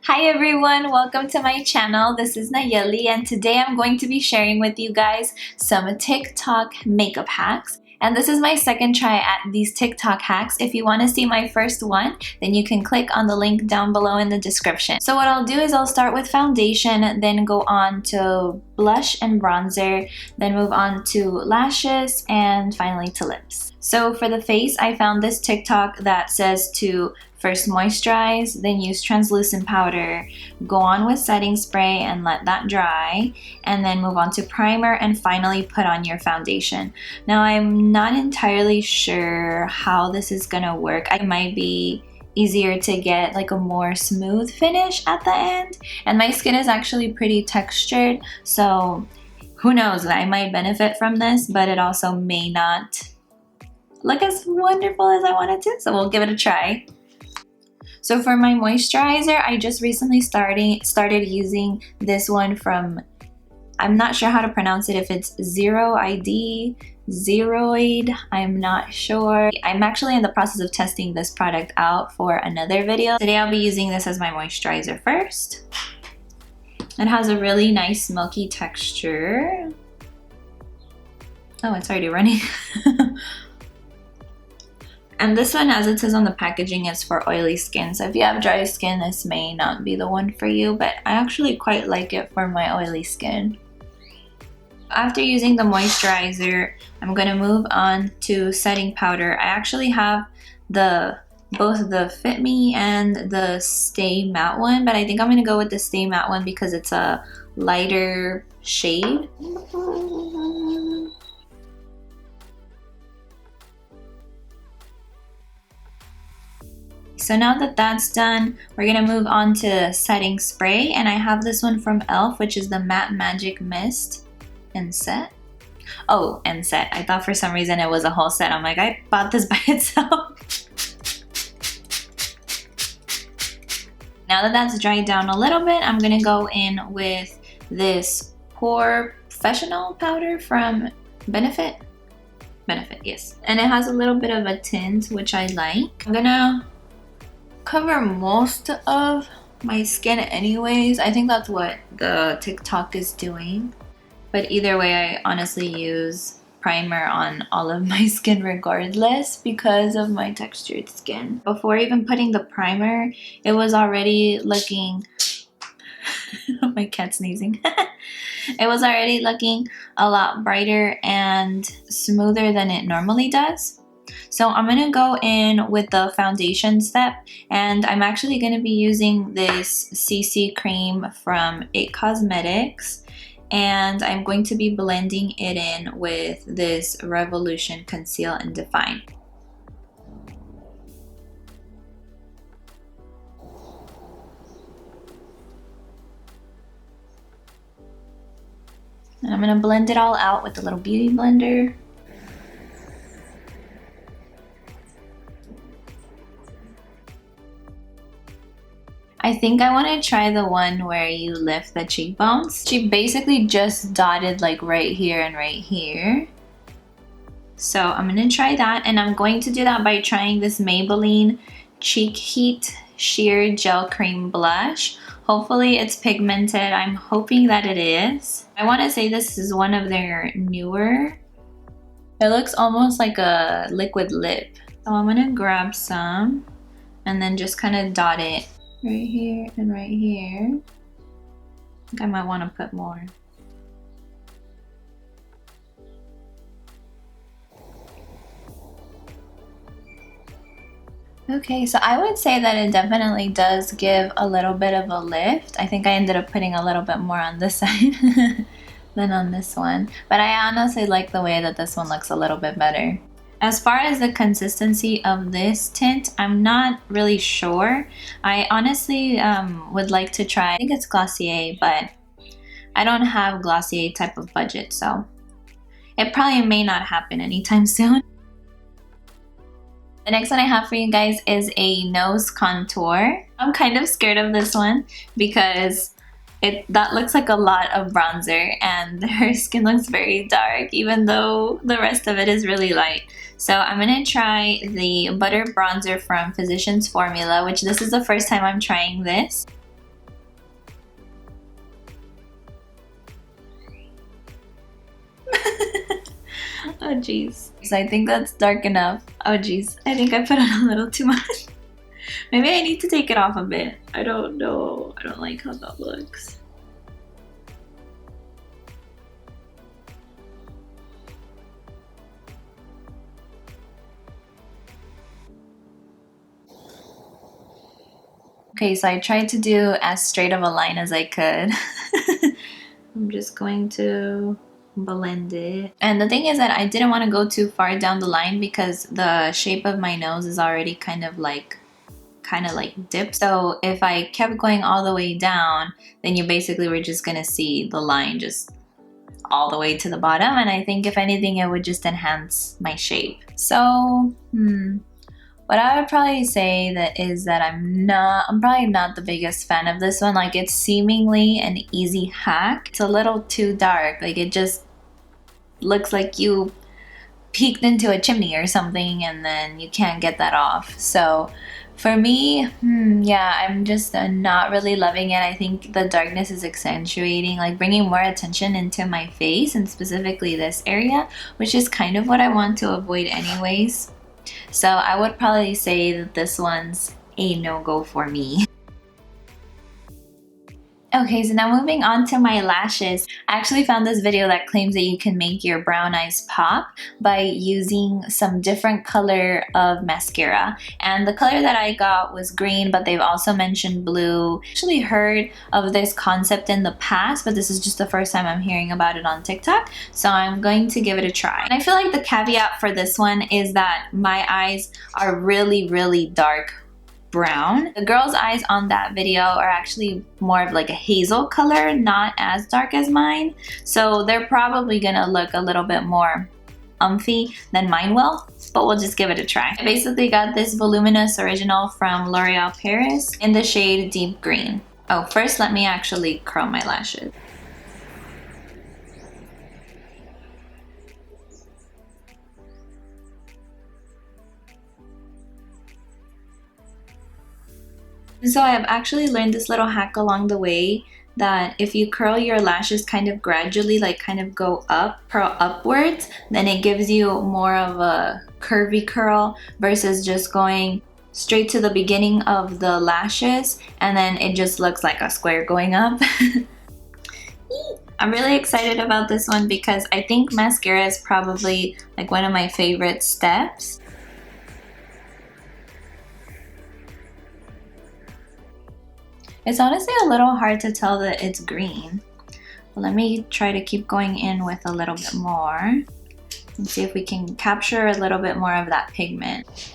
Hi everyone, welcome to my channel. This is Nayeli and today I'm going to be sharing with you guys some TikTok makeup hacks. And this is my second try at these TikTok hacks. If you want to see my first one, then you can click on the link down below in the description. So what I'll do is I'll start with foundation, then go on to blush and bronzer, then move on to lashes, and finally to lips. So for the face, I found this TikTok that says to first moisturize, then use translucent powder, go on with setting spray and let that dry, and then move on to primer and finally put on your foundation. Now I'm not entirely sure how this is gonna work. It might be easier to get like a more smooth finish at the end, and my skin is actually pretty textured, so who knows, I might benefit from this, but it also may not look as wonderful as I want it to, so we'll give it a try. So for my moisturizer, I just recently started using this one from, I'm not sure how to pronounce it, if it's Zeroid, I'm not sure. I'm actually in the process of testing this product out for another video. Today I'll be using this as my moisturizer first. It has a really nice smoky texture. Oh, it's already running. And this one, as it says on the packaging, is for oily skin. So if you have dry skin, this may not be the one for you, but I actually quite like it for my oily skin. After using the moisturizer, I'm going to move on to setting powder. I actually have both the Fit Me and the Stay Matte one, but I think I'm going to go with the Stay Matte one because it's a lighter shade. So now that that's done, we're gonna move on to setting spray, and I have this one from e.l.f., which is the Matte Magic Mist and Set. Oh, and Set. I thought for some reason it was a whole set. I'm like, I bought this by itself. Now that that's dried down a little bit, I'm gonna go in with this Pore Professional powder from Benefit, yes. And it has a little bit of a tint, which I like. I'm gonna cover most of my skin anyways. I think that's what the TikTok is doing. But either way, I honestly use primer on all of my skin regardless because of my textured skin. Before even putting the primer, it was already looking my cat sneezing. It was already looking a lot brighter and smoother than it normally does. So I'm going to go in with the foundation step, and I'm actually going to be using this CC cream from IT Cosmetics, and I'm going to be blending it in with this Revolution Conceal and Define. And I'm going to blend it all out with a little beauty blender. I think I want to try the one where you lift the cheekbones. She basically just dotted like right here and right here. So I'm going to try that, and I'm going to do that by trying this Maybelline Cheek Heat Sheer Gel Cream Blush. Hopefully it's pigmented. I'm hoping that it is. I want to say this is one of their newer. It looks almost like a liquid lip. So I'm going to grab some and then just kind of dot it right here and right here. I think I might want to put more. Okay, so I would say that it definitely does give a little bit of a lift. I think I ended up putting a little bit more on this side than on this one. But I honestly like the way that this one looks a little bit better. As far as the consistency of this tint, I'm not really sure. I honestly would like to try, I think it's Glossier, but I don't have Glossier type of budget, so it probably may not happen anytime soon. The next one I have for you guys is a nose contour. I'm kind of scared of this one because that looks like a lot of bronzer, and her skin looks very dark even though the rest of it is really light. So I'm gonna try the Butter Bronzer from Physicians Formula, which this is the first time I'm trying this. Oh geez. So I think that's dark enough. Oh geez. I think I put on a little too much. Maybe I need to take it off a bit. I don't know. I don't like how that looks. Okay, so I tried to do as straight of a line as I could. I'm just going to blend it. And the thing is that I didn't want to go too far down the line because the shape of my nose is already kind of like dipped. So if I kept going all the way down, then you basically were just gonna see the line just all the way to the bottom. And I think if anything, it would just enhance my shape. So, what I would probably say that is that I'm probably not the biggest fan of this one. Like, it's seemingly an easy hack. It's a little too dark. Like, it just looks like you peeked into a chimney or something and then you can't get that off. So for me, yeah, I'm just not really loving it. I think the darkness is accentuating, like bringing more attention into my face and specifically this area, which is kind of what I want to avoid anyways. So I would probably say that this one's a no-go for me. Okay, so now moving on to my lashes. I actually found this video that claims that you can make your brown eyes pop by using some different color of mascara. And the color that I got was green, but they've also mentioned blue. I actually heard of this concept in the past, but this is just the first time I'm hearing about it on TikTok. So I'm going to give it a try. And I feel like the caveat for this one is that my eyes are really, really dark brown. The girl's eyes on that video are actually more of like a hazel color, not as dark as mine. So they're probably gonna look a little bit more umphy than mine will, but we'll just give it a try. I basically got this Voluminous Original from L'Oreal Paris in the shade Deep Green. Oh, first let me actually curl my lashes. So I've actually learned this little hack along the way that if you curl your lashes kind of gradually, like kind of go up, curl upwards, then it gives you more of a curvy curl versus just going straight to the beginning of the lashes and then it just looks like a square going up. I'm really excited about this one because I think mascara is probably like one of my favorite steps. It's honestly a little hard to tell that it's green. Let me try to keep going in with a little bit more and see if we can capture a little bit more of that pigment.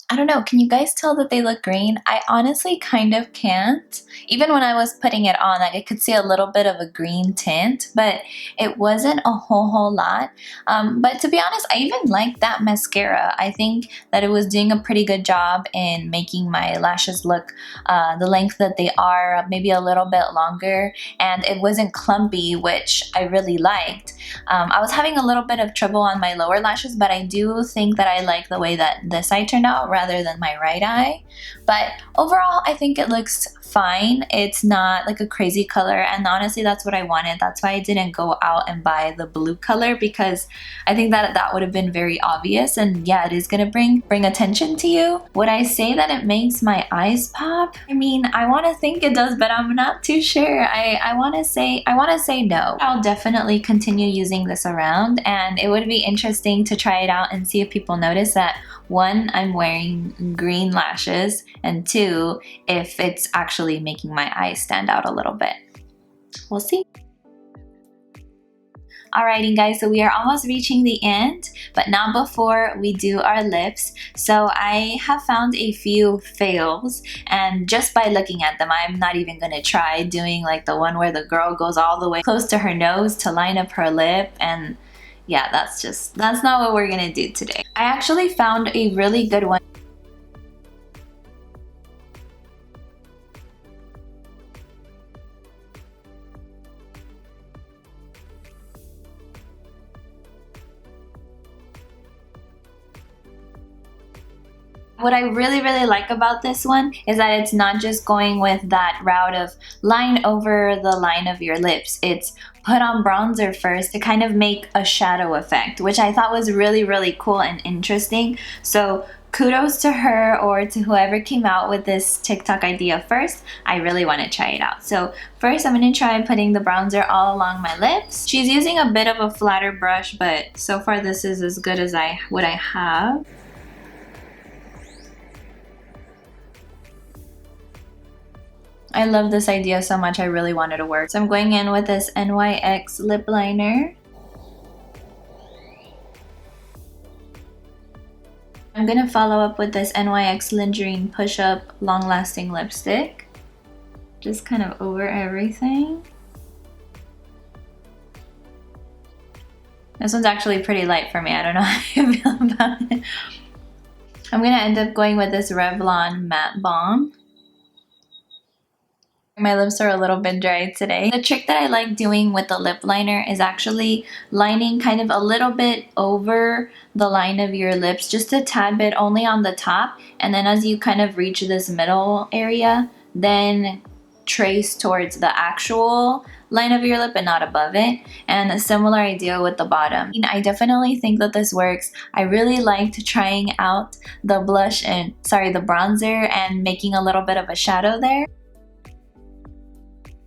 I don't know, can you guys tell that they look green? I honestly kind of can't. Even when I was putting it on, like I could see a little bit of a green tint, but it wasn't a whole lot. But to be honest, I even liked that mascara. I think that it was doing a pretty good job in making my lashes look the length that they are, maybe a little bit longer, and it wasn't clumpy, which I really liked. I was having a little bit of trouble on my lower lashes, but I do think that I like the way that this eye turned out rather than my right eye. But overall, I think it looks fine. It's not like a crazy color, and honestly that's what I wanted. That's why I didn't go out and buy the blue color, because I think that that would have been very obvious, and yeah, it is gonna bring attention to you. Would I say that it makes my eyes pop? I mean, I want to think it does, but I'm not too sure. I want to say no. I'll definitely continue using this around, and it would be interesting to try it out and see if people notice that, one, I'm wearing green lashes, and two, if it's actually making my eyes stand out a little bit. We'll see. Alrighty guys, so we are almost reaching the end, but not before we do our lips. So I have found a few fails, and just by looking at them, I'm not even gonna try doing like the one where the girl goes all the way close to her nose to line up her lip, and yeah, that's not what we're gonna do today. I actually found a really good one. What I really like about this one is that it's not just going with that route of line over the line of your lips. It's put on bronzer first to kind of make a shadow effect, which I thought was really cool and interesting. So kudos to her or to whoever came out with this TikTok idea first. I really want to try it out. So first I'm going to try putting the bronzer all along my lips. She's using a bit of a flatter brush, but so far this is as good as what I have. I love this idea so much, I really want it to work. So I'm going in with this NYX lip liner. I'm gonna follow up with this NYX Lingerine Push Up Long Lasting Lipstick. Just kind of over everything. This one's actually pretty light for me. I don't know how you feel about it. I'm gonna end up going with this Revlon Matte Balm. My lips are a little bit dry today. The trick that I like doing with the lip liner is actually lining kind of a little bit over the line of your lips, just a tad bit only on the top, and then as you kind of reach this middle area, then trace towards the actual line of your lip and not above it. And a similar idea with the bottom. I definitely think that this works. I really liked trying out the the bronzer and making a little bit of a shadow there.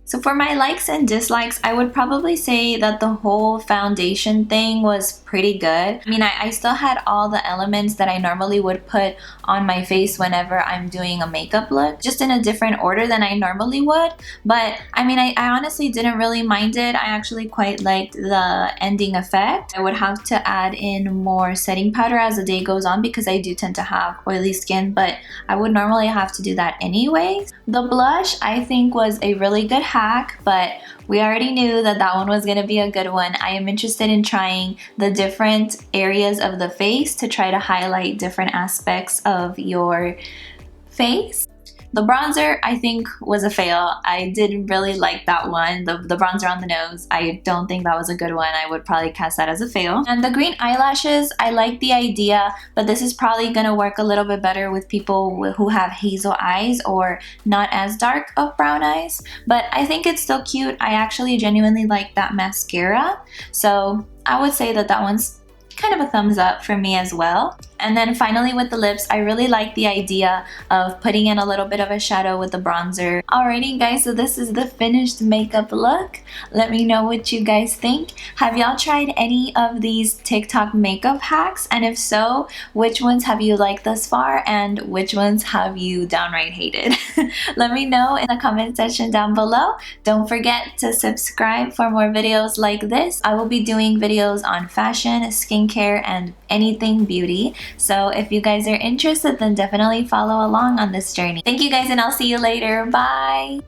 So for my likes and dislikes, I would probably say that the whole foundation thing was pretty good. I mean, I still had all the elements that I normally would put on my face whenever I'm doing a makeup look, just in a different order than I normally would. But I mean, I honestly didn't really mind it. I actually quite liked the ending effect. I would have to add in more setting powder as the day goes on because I do tend to have oily skin, but I would normally have to do that anyways. The blush, I think, was a really good hack, but we already knew that that one was going to be a good one. I am interested in trying the different areas of the face to try to highlight different aspects of your face. The bronzer, I think, was a fail. I didn't really like that one. The bronzer on the nose, I don't think that was a good one. I would probably cast that as a fail. And the green eyelashes, I like the idea, but this is probably gonna work a little bit better with people who have hazel eyes or not as dark of brown eyes. But I think it's still cute. I actually genuinely like that mascara. So I would say that that one's kind of a thumbs up for me as well. And then finally with the lips, I really like the idea of putting in a little bit of a shadow with the bronzer. Alrighty guys, so this is the finished makeup look. Let me know what you guys think. Have y'all tried any of these TikTok makeup hacks? And if so, which ones have you liked thus far and which ones have you downright hated? Let me know in the comment section down below. Don't forget to subscribe for more videos like this. I will be doing videos on fashion, skincare, and anything beauty. So if you guys are interested, then definitely follow along on this journey. Thank you guys, and I'll see you later. Bye!